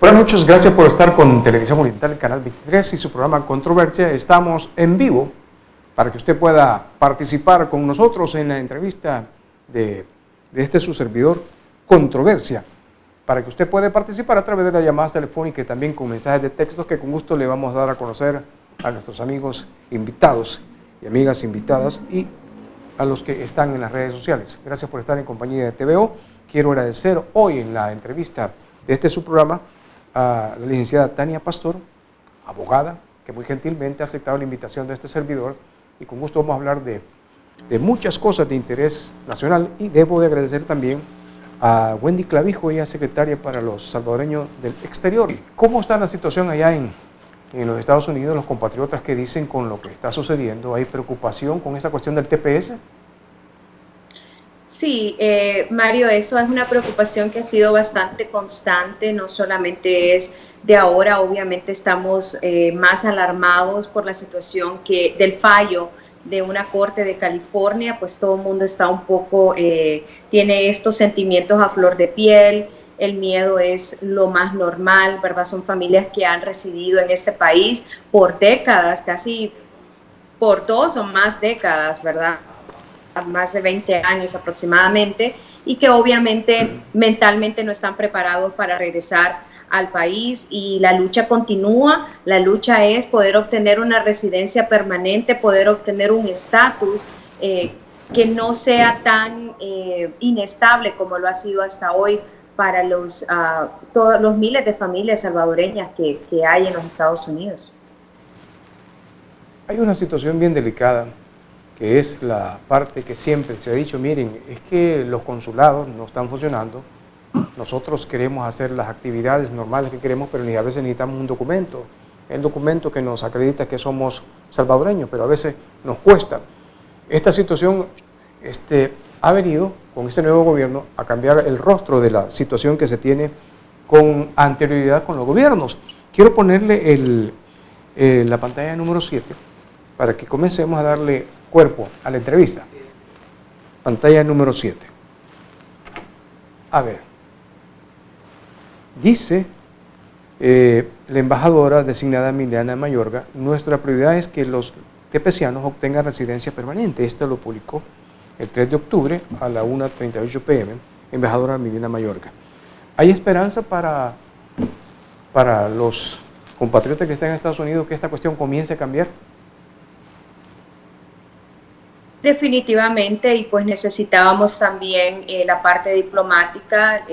Buenas noches, gracias por estar con Televisión Oriental, Canal 23 y su programa Controversia. Estamos en vivo para que usted pueda participar con nosotros en la entrevista de su servidor Controversia, para que usted pueda participar a través de las llamadas telefónicas y también con mensajes de texto que con gusto le vamos a dar a conocer a nuestros amigos invitados y amigas invitadas y a los que están en las redes sociales. Gracias por estar en compañía de TVO. Quiero agradecer hoy en la entrevista de su programa a la licenciada Tania Pastor, abogada, que muy gentilmente ha aceptado la invitación de este servidor y con gusto vamos a hablar de muchas cosas de interés nacional. Y debo de agradecer también a Wendy Clavijo, ella es secretaria para los salvadoreños del exterior. ¿Cómo está la situación allá en los Estados Unidos, los compatriotas que dicen con lo que está sucediendo? ¿Hay preocupación con esa cuestión del TPS? Sí, Mario, eso es una preocupación que ha sido bastante constante, no solamente es de ahora, obviamente estamos más alarmados por la situación del fallo de una corte de California, pues todo el mundo está un poco, tiene estos sentimientos a flor de piel, el miedo es lo más normal, ¿verdad? Son familias que han residido en este país por décadas, casi por 2 o más décadas, ¿verdad? Más de 20 años aproximadamente, y que obviamente mentalmente no están preparados para regresar al país, y la lucha continúa. La lucha es poder obtener una residencia permanente, poder obtener un estatus que no sea tan inestable como lo ha sido hasta hoy para todos los miles de familias salvadoreñas que hay en los Estados Unidos. Hay una situación bien delicada, que es la parte que siempre se ha dicho: miren, es que los consulados no están funcionando, nosotros queremos hacer las actividades normales que queremos, pero a veces necesitamos un documento, el documento que nos acredita que somos salvadoreños, pero a veces nos cuesta. Esta situación ha venido con este nuevo gobierno a cambiar el rostro de la situación que se tiene con anterioridad con los gobiernos. Quiero ponerle la pantalla número 7 para que comencemos a darle cuerpo a la entrevista. Pantalla número 7. A ver, dice la embajadora designada Miliana Mayorga: nuestra prioridad es que los tepecianos obtengan residencia permanente. Esto lo publicó el 3 de octubre a la 1:38 p.m. embajadora Miliana Mayorga. ¿Hay esperanza para los compatriotas que están en Estados Unidos que esta cuestión comience a cambiar? Definitivamente, y pues necesitábamos también la parte diplomática,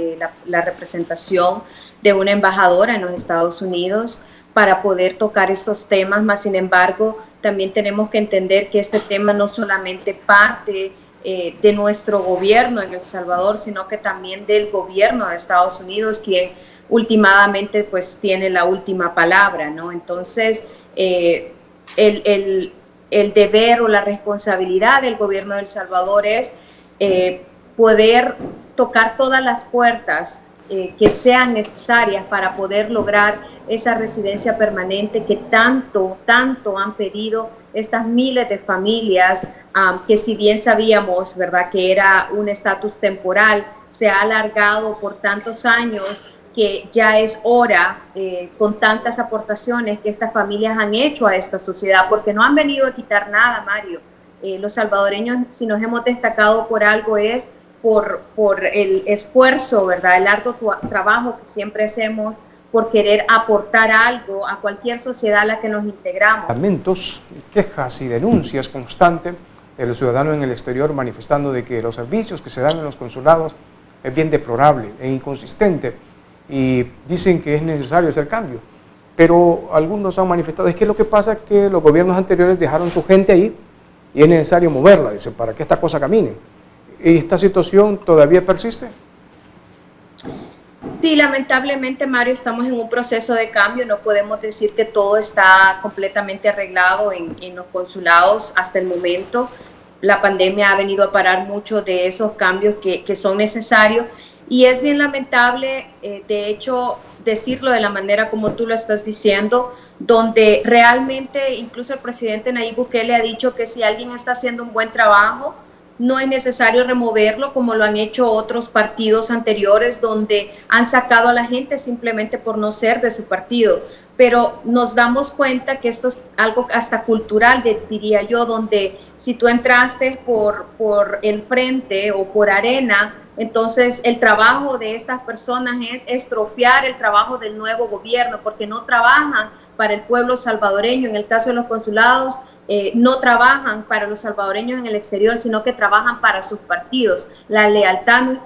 la representación de una embajadora en los Estados Unidos para poder tocar estos temas, más sin embargo, también tenemos que entender que este tema no solamente parte de nuestro gobierno en El Salvador, sino que también del gobierno de Estados Unidos, quien últimamente pues tiene la última palabra, ¿no? Entonces, el deber o la responsabilidad del gobierno de El Salvador es poder tocar todas las puertas que sean necesarias para poder lograr esa residencia permanente que tanto han pedido estas miles de familias, que si bien sabíamos, ¿verdad?, que era un estatus temporal, se ha alargado por tantos años, que ya es hora, con tantas aportaciones que estas familias han hecho a esta sociedad, porque no han venido a quitar nada, Mario. Los salvadoreños, si nos hemos destacado por algo, es por el esfuerzo, ¿verdad?, el arduo trabajo que siempre hacemos por querer aportar algo a cualquier sociedad a la que nos integramos. Lamentos, quejas y denuncias constantes de los ciudadanos en el exterior manifestando de que los servicios que se dan en los consulados es bien deplorable e inconsistente, y dicen que es necesario hacer cambio, pero algunos han manifestado: es que lo que pasa es que los gobiernos anteriores dejaron su gente ahí y es necesario moverla, dicen, para que esta cosa camine. ¿Y esta situación todavía persiste? Sí, lamentablemente, Mario, estamos en un proceso de cambio. No podemos decir que todo está completamente arreglado en los consulados hasta el momento. La pandemia ha venido a parar muchos de esos cambios que son necesarios, y es bien lamentable, de hecho, decirlo de la manera como tú lo estás diciendo, donde realmente incluso el presidente Nayib Bukele ha dicho que si alguien está haciendo un buen trabajo, no es necesario removerlo como lo han hecho otros partidos anteriores donde han sacado a la gente simplemente por no ser de su partido. Pero nos damos cuenta que esto es algo hasta cultural, diría yo, donde si tú entraste por el frente o por Arena, entonces el trabajo de estas personas es estropear el trabajo del nuevo gobierno, porque no trabajan para el pueblo salvadoreño. En el caso de los consulados, no trabajan para los salvadoreños en el exterior, sino que trabajan para sus partidos. La lealtad no es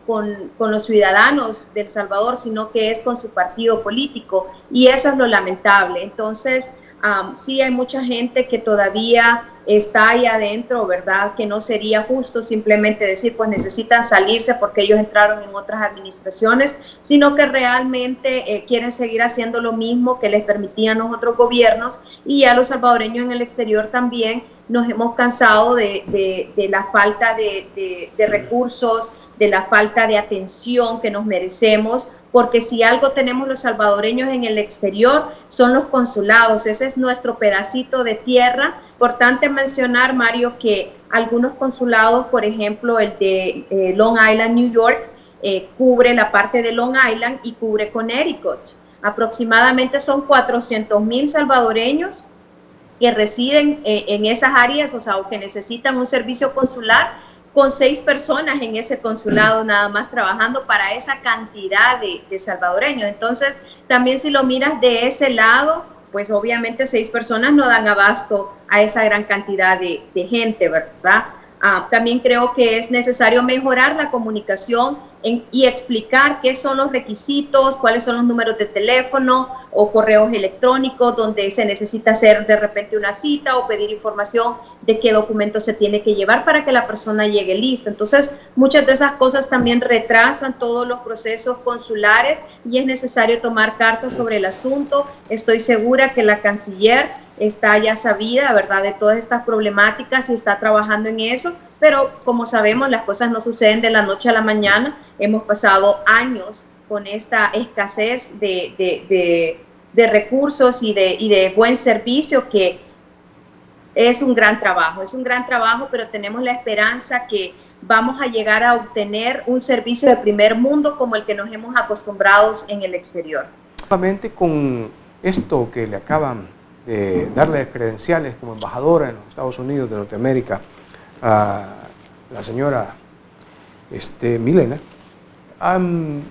con los ciudadanos del Salvador, sino que es con su partido político, y eso es lo lamentable. Entonces, sí hay mucha gente que todavía está ahí adentro, ¿verdad? Que no sería justo simplemente decir, pues necesitan salirse porque ellos entraron en otras administraciones, sino que realmente quieren seguir haciendo lo mismo que les permitían los otros gobiernos, y ya los salvadoreños en el exterior también nos hemos cansado de la falta de recursos, de la falta de atención que nos merecemos, porque si algo tenemos los salvadoreños en el exterior son los consulados. Ese es nuestro pedacito de tierra. Importante mencionar, Mario, que algunos consulados, por ejemplo el de Long Island, New York, cubre la parte de Long Island y cubre Connecticut. Aproximadamente son 400,000 salvadoreños que residen en esas áreas, o sea, o que necesitan un servicio consular, con 6 personas en ese consulado nada más trabajando para esa cantidad de salvadoreños. Entonces, también si lo miras de ese lado, pues obviamente 6 personas no dan abasto a esa gran cantidad de gente, ¿verdad? También creo que es necesario mejorar la comunicación y explicar qué son los requisitos, cuáles son los números de teléfono o correos electrónicos donde se necesita hacer de repente una cita o pedir información de qué documento se tiene que llevar para que la persona llegue lista. Entonces, muchas de esas cosas también retrasan todos los procesos consulares y es necesario tomar cartas sobre el asunto. Estoy segura que la canciller está ya sabida, ¿verdad?, de todas estas problemáticas y está trabajando en eso, pero como sabemos, las cosas no suceden de la noche a la mañana. Hemos pasado años con esta escasez de recursos y de buen servicio, que es un gran trabajo, pero tenemos la esperanza que vamos a llegar a obtener un servicio de primer mundo como el que nos hemos acostumbrado en el exterior. Nuevamente con esto que le acaban de darle credenciales como embajadora en los Estados Unidos de Norteamérica a la señora Milena, han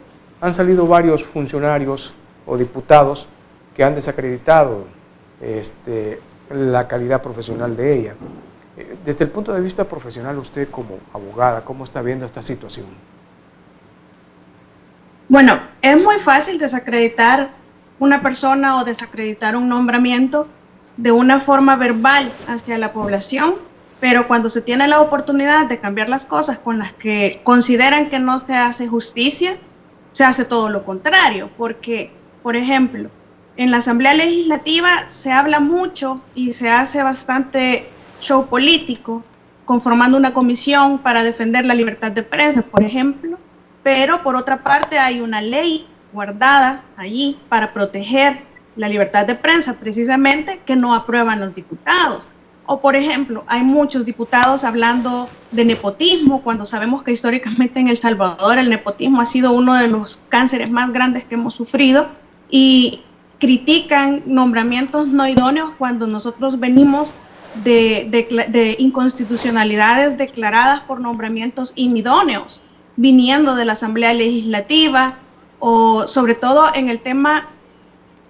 salido varios funcionarios o diputados que han desacreditado la calidad profesional de ella. Desde el punto de vista profesional, usted como abogada, ¿cómo está viendo esta situación? Bueno, es muy fácil desacreditar una persona o desacreditar un nombramiento de una forma verbal hacia la población, pero cuando se tiene la oportunidad de cambiar las cosas con las que consideran que no se hace justicia, se hace todo lo contrario, porque, por ejemplo, en la Asamblea Legislativa se habla mucho y se hace bastante show político, conformando una comisión para defender la libertad de prensa, por ejemplo, pero por otra parte hay una ley guardada allí para proteger la libertad de prensa, precisamente, que no aprueban los diputados. O, por ejemplo, hay muchos diputados hablando de nepotismo, cuando sabemos que históricamente en El Salvador el nepotismo ha sido uno de los cánceres más grandes que hemos sufrido, y critican nombramientos no idóneos cuando nosotros venimos de inconstitucionalidades declaradas por nombramientos inidóneos, viniendo de la Asamblea Legislativa, o sobre todo en el tema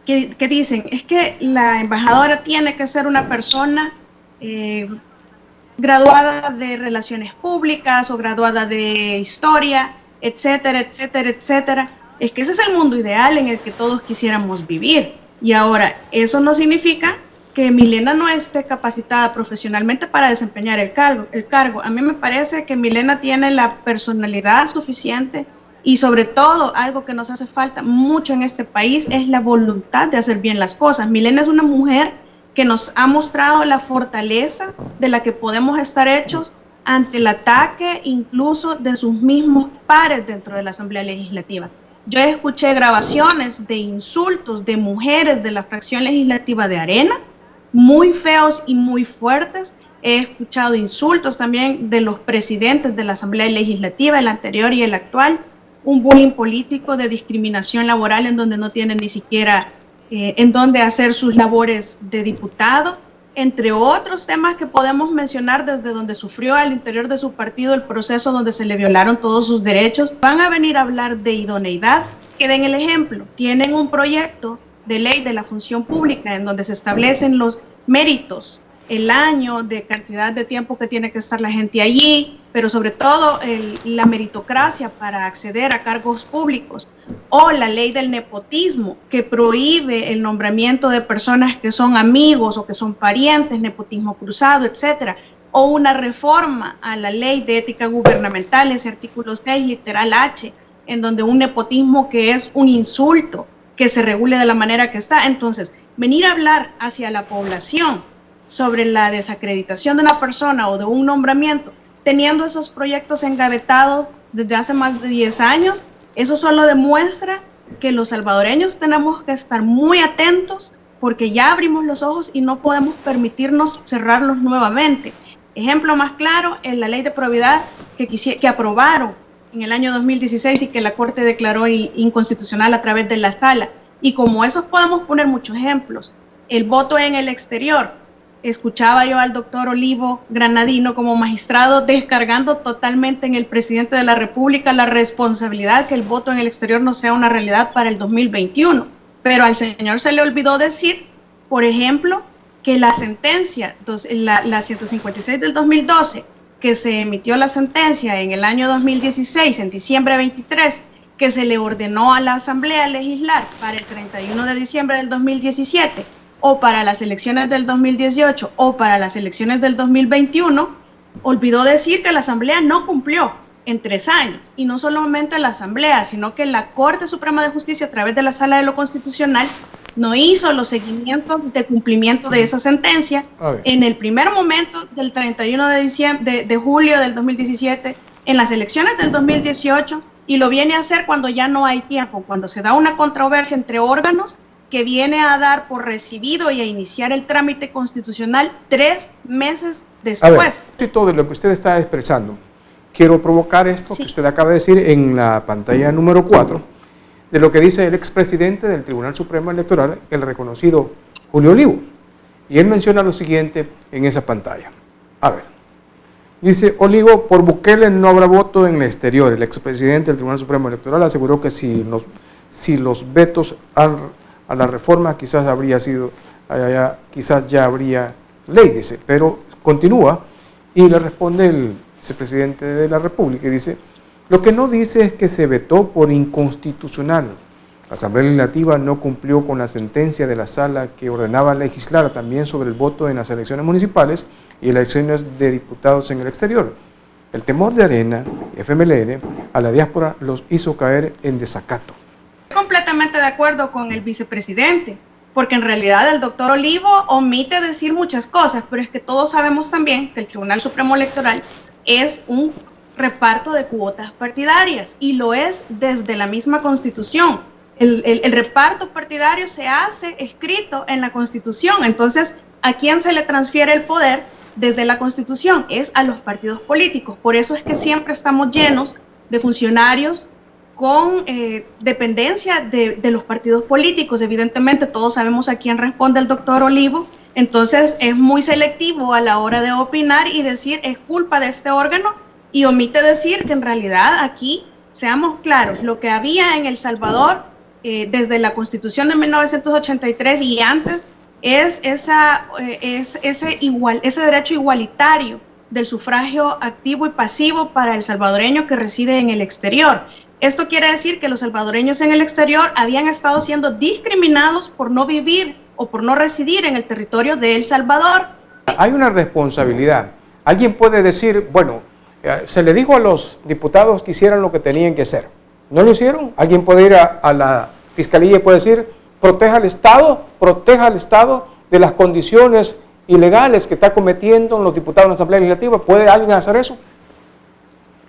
que dicen, es que la embajadora tiene que ser una persona graduada de Relaciones Públicas o graduada de Historia, etcétera, etcétera, etcétera. Es que ese es el mundo ideal en el que todos quisiéramos vivir. Y ahora, eso no significa que Milena no esté capacitada profesionalmente para desempeñar el cargo. A mí me parece que Milena tiene la personalidad suficiente y sobre todo, algo que nos hace falta mucho en este país es la voluntad de hacer bien las cosas. Milena es una mujer que nos ha mostrado la fortaleza de la que podemos estar hechos ante el ataque incluso de sus mismos pares dentro de la Asamblea Legislativa. Yo escuché grabaciones de insultos de mujeres de la fracción legislativa de Arena, muy feos y muy fuertes, he escuchado insultos también de los presidentes de la Asamblea Legislativa, el anterior y el actual, un bullying político de discriminación laboral en donde no tienen ni siquiera en dónde hacer sus labores de diputado, entre otros temas que podemos mencionar desde donde sufrió al interior de su partido el proceso donde se le violaron todos sus derechos. Van a venir a hablar de idoneidad, que den el ejemplo. Tienen un proyecto de ley de la función pública en donde se establecen los méritos, el año de cantidad de tiempo que tiene que estar la gente allí, pero sobre todo la meritocracia para acceder a cargos públicos, o la ley del nepotismo que prohíbe el nombramiento de personas que son amigos o que son parientes, nepotismo cruzado, etcétera, o una reforma a la ley de ética gubernamental, ese artículo 6, literal H, en donde un nepotismo que es un insulto, que se regule de la manera que está. Entonces, venir a hablar hacia la población sobre la desacreditación de una persona o de un nombramiento, teniendo esos proyectos engavetados desde hace más de 10 años, eso solo demuestra que los salvadoreños tenemos que estar muy atentos porque ya abrimos los ojos y no podemos permitirnos cerrarlos nuevamente. Ejemplo más claro en la ley de probidad que aprobaron en el año 2016 y que la Corte declaró inconstitucional a través de la sala. Y como esos podemos poner muchos ejemplos. El voto en el exterior. Escuchaba yo al doctor Olivo Granadino como magistrado descargando totalmente en el presidente de la República la responsabilidad que el voto en el exterior no sea una realidad para el 2021. Pero al señor se le olvidó decir, por ejemplo, que la sentencia, la 156 del 2012, que se emitió la sentencia en el año 2016, en diciembre 23, que se le ordenó a la Asamblea legislar para el 31 de diciembre del 2017, o para las elecciones del 2018 o para las elecciones del 2021, olvidó decir que la Asamblea no cumplió en 3 años. Y no solamente la Asamblea, sino que la Corte Suprema de Justicia, a través de la Sala de lo Constitucional, no hizo los seguimientos de cumplimiento de esa sentencia en el primer momento del 31 de julio del 2017, en las elecciones del 2018, y lo viene a hacer cuando ya no hay tiempo, cuando se da una controversia entre órganos que viene a dar por recibido y a iniciar el trámite constitucional 3 meses después. A ver, todo de lo que usted está expresando, quiero provocar esto que usted acaba de decir en la pantalla número 4, de lo que dice el expresidente del Tribunal Supremo Electoral, el reconocido Julio Olivo. Y él menciona lo siguiente en esa pantalla. A ver, dice Olivo, por Bukele no habrá voto en el exterior. El expresidente del Tribunal Supremo Electoral aseguró que si los vetos a la reforma quizás ya habría ley, dice, pero continúa y le responde el vicepresidente de la República y dice, lo que no dice es que se vetó por inconstitucional. La Asamblea Legislativa no cumplió con la sentencia de la sala que ordenaba legislar también sobre el voto en las elecciones municipales y elecciones de diputados en el exterior. El temor de Arena y FMLN a la diáspora los hizo caer en desacato. Completamente de acuerdo con el vicepresidente, porque en realidad el doctor Olivo omite decir muchas cosas, pero es que todos sabemos también que el Tribunal Supremo Electoral es un reparto de cuotas partidarias y lo es desde la misma Constitución. El reparto partidario se hace escrito en la Constitución, entonces ¿a quién se le transfiere el poder desde la Constitución? Es a los partidos políticos. Por eso es que siempre estamos llenos de funcionarios con dependencia de los partidos políticos. Evidentemente todos sabemos a quién responde el doctor Olivo, entonces es muy selectivo a la hora de opinar y decir es culpa de este órgano y omite decir que en realidad aquí, seamos claros, lo que había en El Salvador desde la Constitución de 1983 y antes es ese derecho igualitario del sufragio activo y pasivo para el salvadoreño que reside en el exterior. Esto quiere decir que los salvadoreños en el exterior habían estado siendo discriminados por no vivir o por no residir en el territorio de El Salvador. Hay una responsabilidad. Alguien puede decir, bueno, se le dijo a los diputados que hicieran lo que tenían que hacer. ¿No lo hicieron? Alguien puede ir a la fiscalía y puede decir, proteja al Estado de las condiciones ilegales que está cometiendo los diputados en la Asamblea Legislativa. ¿Puede alguien hacer eso?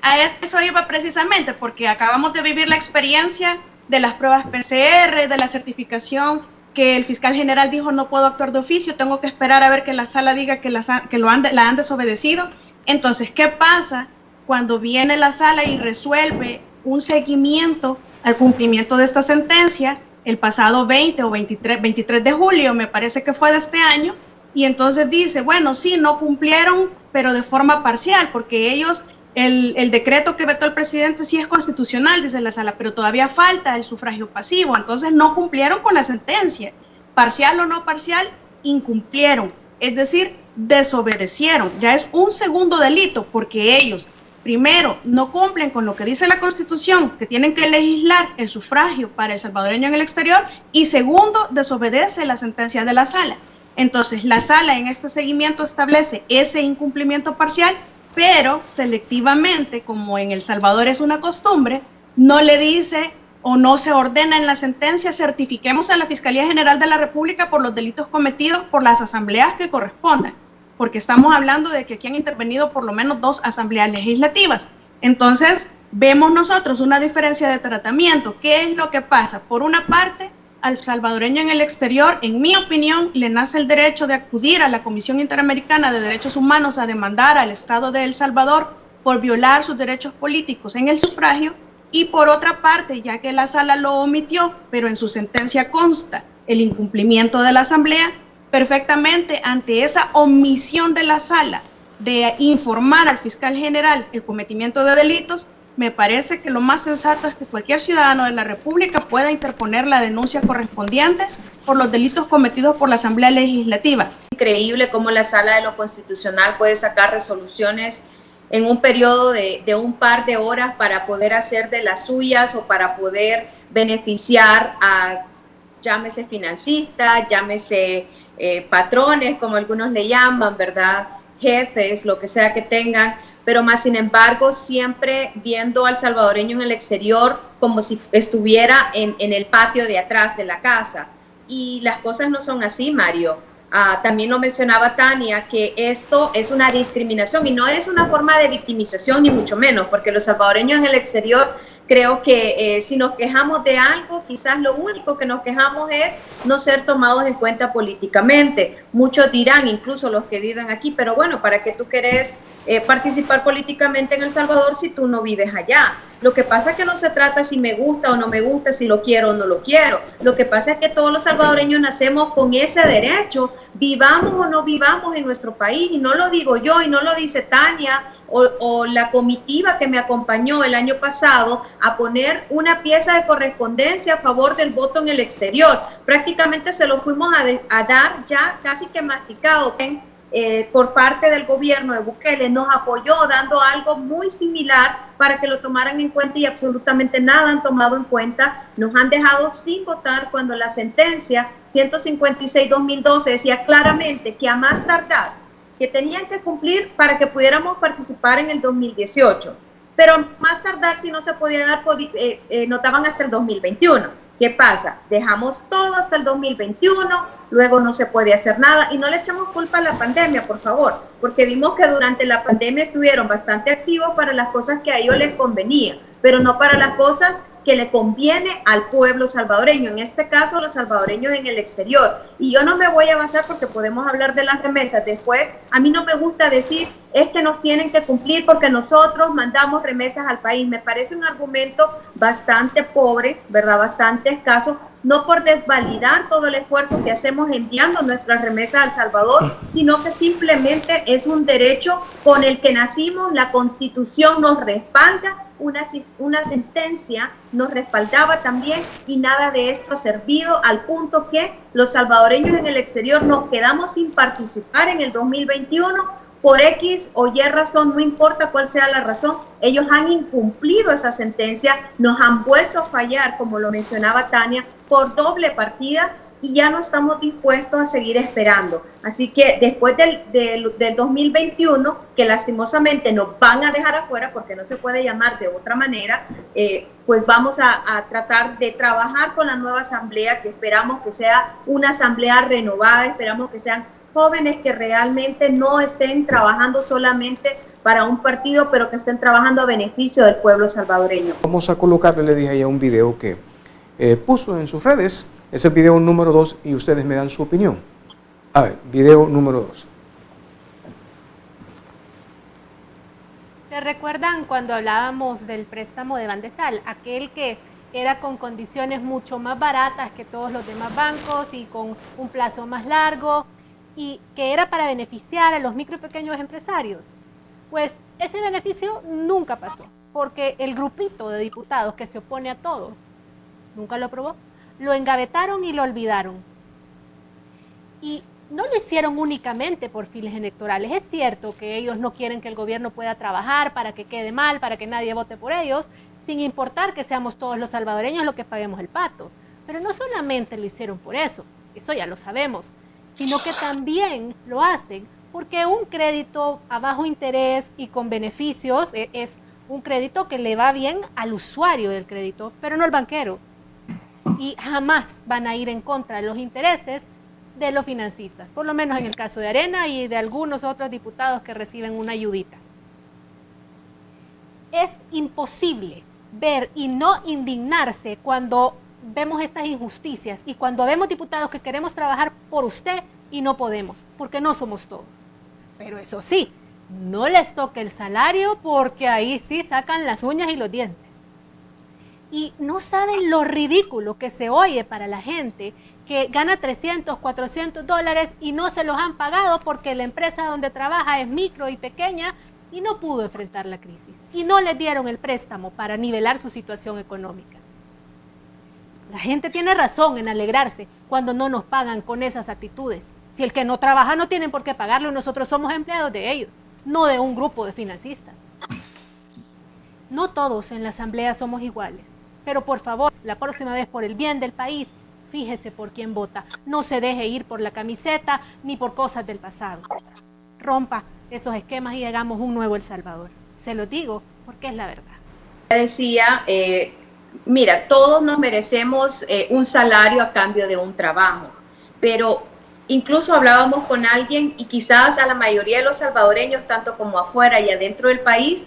A eso iba precisamente, porque acabamos de vivir la experiencia de las pruebas PCR, de la certificación que el fiscal general dijo no puedo actuar de oficio, tengo que esperar a ver que la sala diga que la han desobedecido. Entonces, ¿qué pasa cuando viene la sala y resuelve un seguimiento al cumplimiento de esta sentencia el pasado 20 o 23 de julio, me parece que fue de este año, y entonces dice, bueno, sí, no cumplieron, pero de forma parcial, porque ellos, el decreto que vetó el presidente sí es constitucional, dice la sala, pero todavía falta el sufragio pasivo, entonces no cumplieron con la sentencia, parcial o no parcial, incumplieron, es decir, desobedecieron, ya es un segundo delito, porque ellos primero, no cumplen con lo que dice la Constitución, que tienen que legislar el sufragio para el salvadoreño en el exterior, y segundo, desobedece la sentencia de la sala. Entonces, la sala en este seguimiento establece ese incumplimiento parcial, pero selectivamente, como en El Salvador es una costumbre, no le dice o no se ordena en la sentencia, certifiquemos a la Fiscalía General de la República por los delitos cometidos por las asambleas que correspondan, porque estamos hablando de que aquí han intervenido por lo menos 2 asambleas legislativas. Entonces, vemos nosotros una diferencia de tratamiento. ¿Qué es lo que pasa? Por una parte, al salvadoreño en el exterior, en mi opinión, le nace el derecho de acudir a la Comisión Interamericana de Derechos Humanos a demandar al Estado de El Salvador por violar sus derechos políticos en el sufragio, y por otra parte, ya que la sala lo omitió, pero en su sentencia consta el incumplimiento de la asamblea, perfectamente ante esa omisión de la sala de informar al fiscal general el cometimiento de delitos, me parece que lo más sensato es que cualquier ciudadano de la República pueda interponer la denuncia correspondiente por los delitos cometidos por la Asamblea Legislativa. Increíble cómo la Sala de lo Constitucional puede sacar resoluciones en un periodo de un par de horas para poder hacer de las suyas o para poder beneficiar a, llámese financistas, llámese patrones, como algunos le llaman, ¿verdad? Jefes, lo que sea que tengan, pero más sin embargo siempre viendo al salvadoreño en el exterior como si estuviera en el patio de atrás de la casa. Y las cosas no son así, Mario. También lo mencionaba Tania, que esto es una discriminación y no es una forma de victimización ni mucho menos, porque los salvadoreños en el exterior creo que si nos quejamos de algo, quizás lo único que nos quejamos es no ser tomados en cuenta políticamente. Muchos dirán, incluso los que viven aquí, pero bueno, ¿para qué tú querés participar políticamente en El Salvador si tú no vives allá? Lo que pasa es que no se trata si me gusta o no me gusta, si lo quiero o no lo quiero. Lo que pasa es que todos los salvadoreños nacemos con ese derecho, vivamos o no vivamos en nuestro país, y no lo digo yo y no lo dice Tania o la comitiva que me acompañó el año pasado a poner una pieza de correspondencia a favor del voto en el exterior. Prácticamente se lo fuimos a dar ya casi que masticado por parte del gobierno de Bukele. Nos apoyó dando algo muy similar para que lo tomaran en cuenta y absolutamente nada han tomado en cuenta. Nos han dejado sin votar cuando la sentencia 156-2012 decía claramente que a más tardar que tenían que cumplir para que pudiéramos participar en el 2018. Pero más tardar, si no se podía dar, notaban hasta el 2021. ¿Qué pasa? Dejamos todo hasta el 2021, luego no se puede hacer nada, y no le echamos culpa a la pandemia, por favor, porque vimos que durante la pandemia estuvieron bastante activos para las cosas que a ellos les convenía, pero no para las cosas que le conviene al pueblo salvadoreño, en este caso los salvadoreños en el exterior. Y yo no me voy a basar, porque podemos hablar de las remesas después. A mí no me gusta decir es que nos tienen que cumplir porque nosotros mandamos remesas al país. Me parece un argumento bastante pobre, ¿verdad? Bastante escaso, no por desvalidar todo el esfuerzo que hacemos enviando nuestras remesas a El Salvador, sino que simplemente es un derecho con el que nacimos, la Constitución nos respalda, una sentencia nos respaldaba también, y nada de esto ha servido, al punto que los salvadoreños en el exterior nos quedamos sin participar en el 2021 por X o Y razón, no importa cuál sea la razón. Ellos han incumplido esa sentencia, nos han vuelto a fallar, como lo mencionaba Tania, por doble partida, y ya no estamos dispuestos a seguir esperando. Así que después del 2021, que lastimosamente nos van a dejar afuera, porque no se puede llamar de otra manera, pues vamos a tratar de trabajar con la nueva asamblea, que esperamos que sea una asamblea renovada, esperamos que sean jóvenes que realmente no estén trabajando solamente para un partido, pero que estén trabajando a beneficio del pueblo salvadoreño. Vamos a colocarle, le dije ya, un video que puso en sus redes Es el video número 2 y ustedes me dan su opinión. A ver, video número 2. ¿Se recuerdan cuando hablábamos del préstamo de Bandesal? Aquel que era con condiciones mucho más baratas que todos los demás bancos y con un plazo más largo y que era para beneficiar a los micro y pequeños empresarios. Pues ese beneficio nunca pasó, porque el grupito de diputados que se opone a todos nunca lo aprobó. Lo engavetaron y lo olvidaron. Y no lo hicieron únicamente por fines electorales. Es cierto que ellos no quieren que el gobierno pueda trabajar para que quede mal, para que nadie vote por ellos, sin importar que seamos todos los salvadoreños los que paguemos el pato. Pero no solamente lo hicieron por eso ya lo sabemos, sino que también lo hacen porque un crédito a bajo interés y con beneficios es un crédito que le va bien al usuario del crédito, pero no al banquero. Y jamás van a ir en contra de los intereses de los financistas, por lo menos en el caso de Arena y de algunos otros diputados que reciben una ayudita. Es imposible ver y no indignarse cuando vemos estas injusticias y cuando vemos diputados que queremos trabajar por usted y no podemos, porque no somos todos. Pero eso sí, no les toque el salario porque ahí sí sacan las uñas y los dientes. Y no saben lo ridículo que se oye para la gente que gana 300, 400 dólares y no se los han pagado porque la empresa donde trabaja es micro y pequeña y no pudo enfrentar la crisis. Y no les dieron el préstamo para nivelar su situación económica. La gente tiene razón en alegrarse cuando no nos pagan con esas actitudes. Si el que no trabaja no tienen por qué pagarlo, nosotros somos empleados de ellos, no de un grupo de financistas. No todos en la asamblea somos iguales, pero por favor, la próxima vez por el bien del país, fíjese por quién vota. No se deje ir por la camiseta ni por cosas del pasado. Rompa esos esquemas y hagamos un nuevo El Salvador. Se lo digo porque es la verdad. Decía, mira, todos nos merecemos un salario a cambio de un trabajo, pero incluso hablábamos con alguien y quizás a la mayoría de los salvadoreños, tanto como afuera y adentro del país,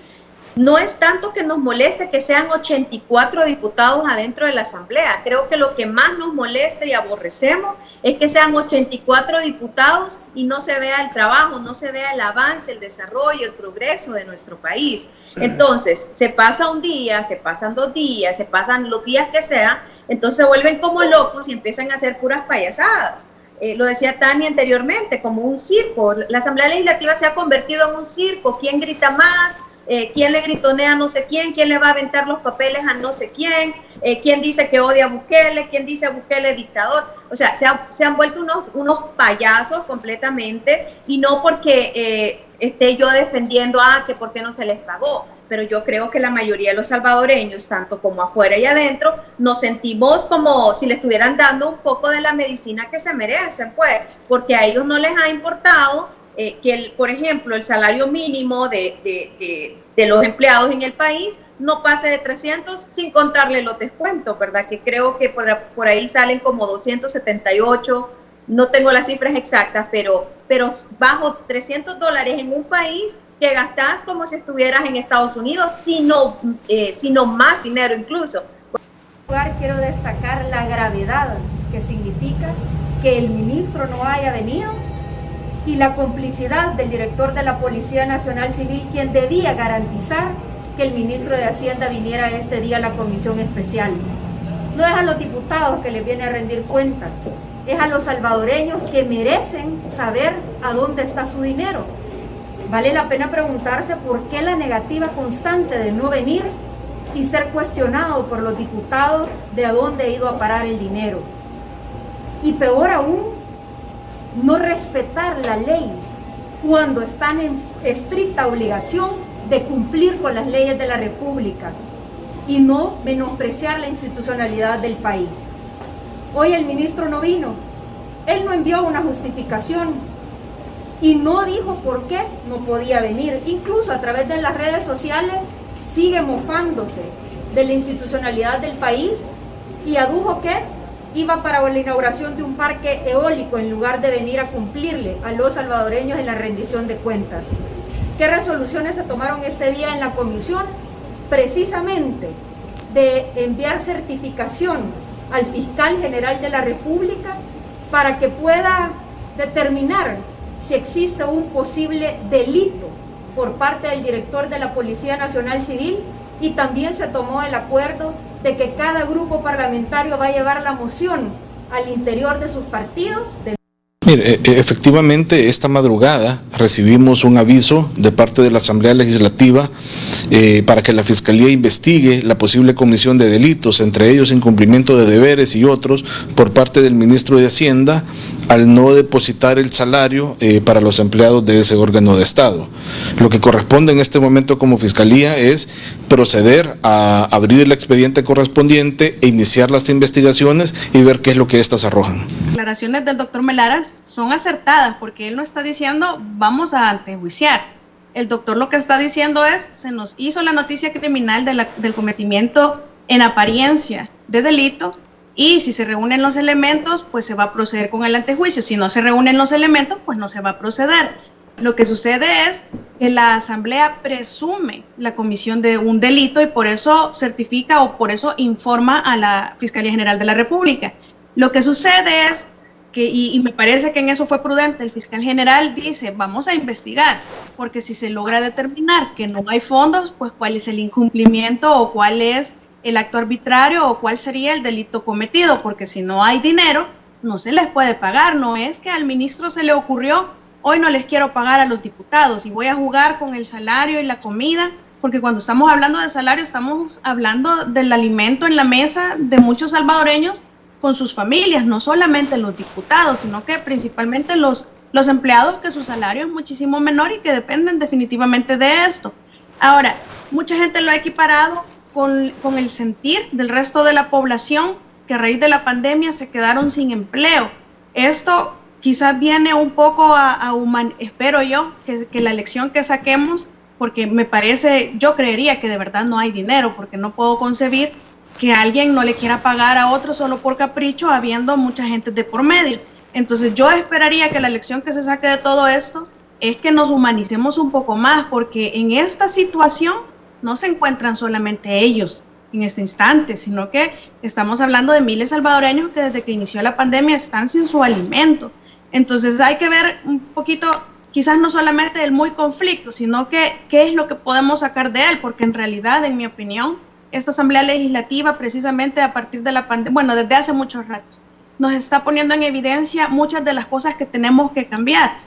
no es tanto que nos moleste que sean 84 diputados adentro de la asamblea. Creo que lo que más nos molesta y aborrecemos es que sean 84 diputados y no se vea el trabajo, no se vea el avance, el desarrollo, el progreso de nuestro país. Entonces, se pasa un día, se pasan 2 días, se pasan los días que sean, entonces se vuelven como locos y empiezan a hacer puras payasadas. Lo decía Tania anteriormente, como un circo. La Asamblea Legislativa se ha convertido en un circo. ¿Quién grita más? ¿Quién le gritonea a no sé quién? ¿Quién le va a aventar los papeles a no sé quién? ¿Quién dice que odia a Bukele? ¿Quién dice a Bukele dictador? O sea, se han vuelto unos payasos completamente, y no porque esté yo defendiendo que por qué no se les pagó, pero yo creo que la mayoría de los salvadoreños, tanto como afuera y adentro, nos sentimos como si le estuvieran dando un poco de la medicina que se merecen, pues, porque a ellos no les ha importado que, por ejemplo, el salario mínimo de los empleados en el país no pase de 300 sin contarle los descuentos, ¿verdad? Que creo que por ahí salen como 278, no tengo las cifras exactas, pero bajo $300 en un país que gastas como si estuvieras en Estados Unidos, sino más dinero incluso. En primer lugar, quiero destacar la gravedad que significa que el ministro no haya venido y la complicidad del director de la Policía Nacional Civil, quien debía garantizar que el ministro de Hacienda viniera este día a la comisión especial. No es a los diputados que les viene a rendir cuentas, es a los salvadoreños que merecen saber a dónde está su dinero. Vale la pena preguntarse por qué la negativa constante de no venir y ser cuestionado por los diputados de a dónde ha ido a parar el dinero. Y peor aún, no respetar la ley cuando están en estricta obligación de cumplir con las leyes de la República y no menospreciar la institucionalidad del país. Hoy el ministro no vino, él no envió una justificación y no dijo por qué no podía venir. Incluso a través de las redes sociales sigue mofándose de la institucionalidad del país y adujo que iba para la inauguración de un parque eólico en lugar de venir a cumplirle a los salvadoreños en la rendición de cuentas. ¿Qué resoluciones se tomaron este día en la comisión? Precisamente de enviar certificación al fiscal general de la República para que pueda determinar si existe un posible delito por parte del director de la Policía Nacional Civil, y también se tomó el acuerdo de que cada grupo parlamentario va a llevar la moción al interior de sus partidos. Mire, efectivamente esta madrugada recibimos un aviso de parte de la Asamblea Legislativa para que la Fiscalía investigue la posible comisión de delitos, entre ellos incumplimiento de deberes y otros, por parte del ministro de Hacienda al no depositar el salario para los empleados de ese órgano de Estado. Lo que corresponde en este momento como Fiscalía es proceder a abrir el expediente correspondiente e iniciar las investigaciones y ver qué es lo que éstas arrojan. Las declaraciones del doctor Melaras son acertadas porque él no está diciendo vamos a antejuiciar. El doctor lo que está diciendo es se nos hizo la noticia criminal del cometimiento en apariencia de delito y si se reúnen los elementos pues se va a proceder con el antejuicio. Si no se reúnen los elementos pues no se va a proceder. Lo que sucede es que la Asamblea presume la comisión de un delito y por eso certifica o por eso informa a la Fiscalía General de la República. Lo que sucede es que, y me parece que en eso fue prudente, el fiscal general dice, vamos a investigar, porque si se logra determinar que no hay fondos, pues cuál es el incumplimiento o cuál es el acto arbitrario o cuál sería el delito cometido, porque si no hay dinero, no se les puede pagar. No es que al ministro se le ocurrió, hoy no les quiero pagar a los diputados y voy a jugar con el salario y la comida, porque cuando estamos hablando de salario estamos hablando del alimento en la mesa de muchos salvadoreños con sus familias, no solamente los diputados, sino que principalmente los empleados que su salario es muchísimo menor y que dependen definitivamente de esto. Ahora, mucha gente lo ha equiparado con el sentir del resto de la población que a raíz de la pandemia se quedaron sin empleo. Esto quizás viene un poco espero yo, que la lección que saquemos, porque me parece, yo creería que de verdad no hay dinero, porque no puedo concebir que alguien no le quiera pagar a otro solo por capricho, habiendo mucha gente de por medio. Entonces yo esperaría que la lección que se saque de todo esto es que nos humanicemos un poco más, porque en esta situación no se encuentran solamente ellos en este instante, sino que estamos hablando de miles de salvadoreños que desde que inició la pandemia están sin su alimento. Entonces hay que ver un poquito, quizás no solamente el muy conflicto, sino que qué es lo que podemos sacar de él, porque en realidad, en mi opinión, esta Asamblea Legislativa, precisamente a partir de la pandemia, desde hace muchos ratos, nos está poniendo en evidencia muchas de las cosas que tenemos que cambiar.